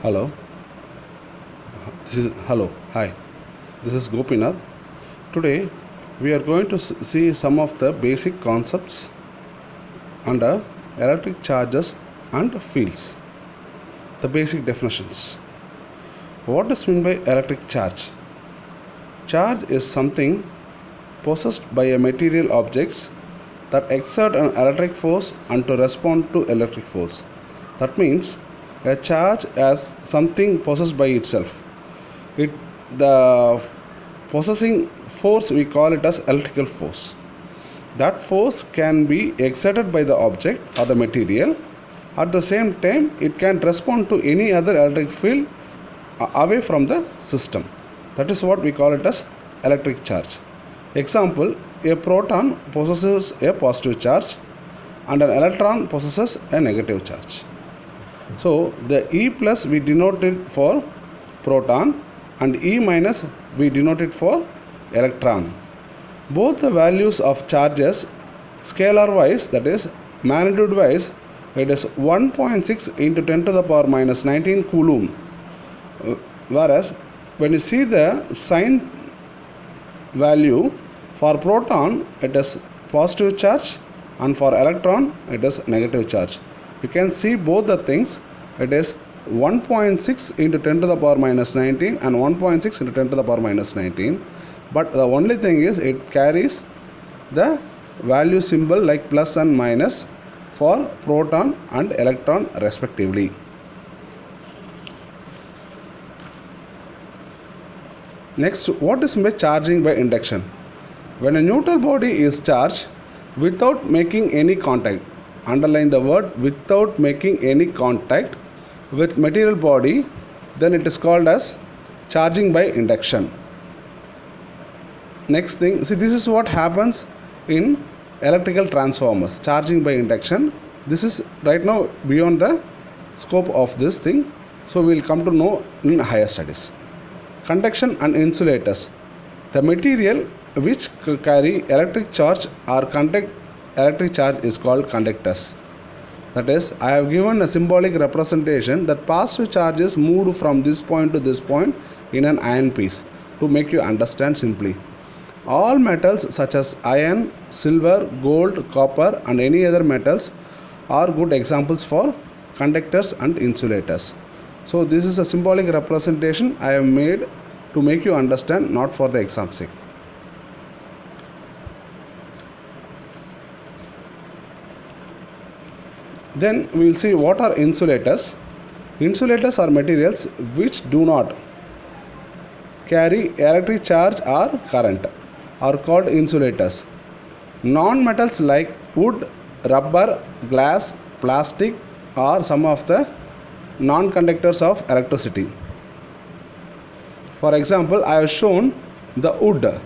Hello. Hello. Hi. This is Gopinath. Today we are going to see some of the basic concepts under electric charges and fields. The basic definitions. What is meant by electric charge? Charge is something possessed by a material objects that exert an electric force and to respond to electric force. That means a charge as something possessed by itself. The possessing force we call it as electrical force. That force can be exerted by the object or the material. At the same time, it can respond to any other electric field away from the system. That is what we call it as electric charge. Example, a proton possesses a positive charge and an electron possesses a negative charge. So the E plus we denote it for proton and E minus we denote it for electron. Both the values of charges scalar wise, that is magnitude wise, it is 1.6 into 10 to the power minus 19 coulomb. Whereas when you see the sign value, for proton it is positive charge and for electron it is negative charge. You can see both the things. It is 1.6 into 10 to the power minus 19 and 1.6 into 10 to the power minus 19. But the only thing is it carries the value symbol like plus and minus for proton and electron respectively. Next, what is charging by induction? When a neutral body is charged without making any contact, underline the word without making any contact with material body, then it is called as charging by induction. Next thing, see, this is what happens in electrical transformers, charging by induction. This is right now beyond the scope of this thing, so we will come to know in higher studies. Conduction and insulators. The material which carry electric charge or conduct electric charge is called conductors. That is, I have given a symbolic representation that positive charge is moved from this point to this point in an iron piece to make you understand simply. All metals such as iron, silver, gold, copper and any other metals are good examples for conductors and insulators. So this is a symbolic representation I have made to make you understand, not for the exam sake. Then we will see what are insulators. Insulators are materials which do not carry electric charge or current are called insulators. Non-metals like wood, rubber, glass, plastic are some of the non-conductors of electricity. For example, I have shown the wood.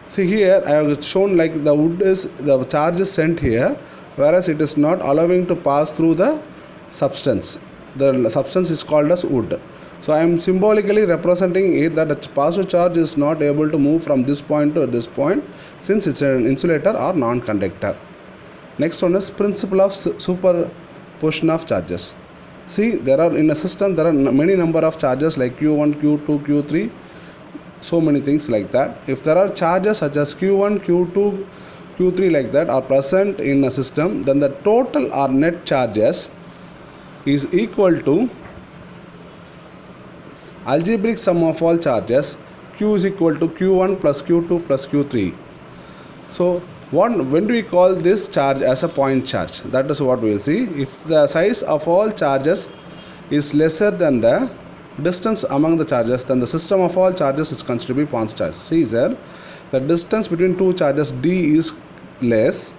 See here, I have shown like the wood is, the charge is sent here, whereas it is not allowing to pass through the substance. The substance is called as wood. So I am symbolically representing it that the positive charge is not able to move from this point to this point since it's an insulator or non-conductor. Next one is principle of superposition of charges. See, there are in a system there are many number of charges like Q1, Q2, Q3, so many things like that. If there are charges such as Q1, Q2, Q3 like that are present in a system, then the total or net charges is equal to algebraic sum of all charges. Q is equal to Q1 plus Q2 plus Q3. So when do we call this charge as a point charge? That is what we will see. If the size of all charges is lesser than the distance among the charges, then the system of all charges is considered to be point charge. See here, the distance between two charges d is less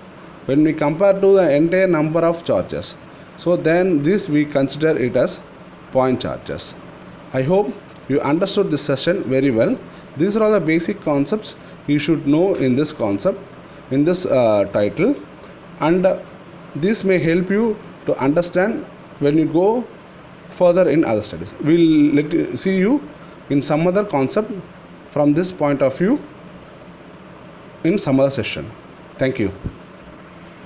when we compare to the entire number of charges. So then this we consider it as point charges. I hope you understood this session very well. These are all the basic concepts you should know in this concept, in this title, and this may help you to understand when you go further in other studies. We'll see you in some other concept from this point of view in some other session. Thank you.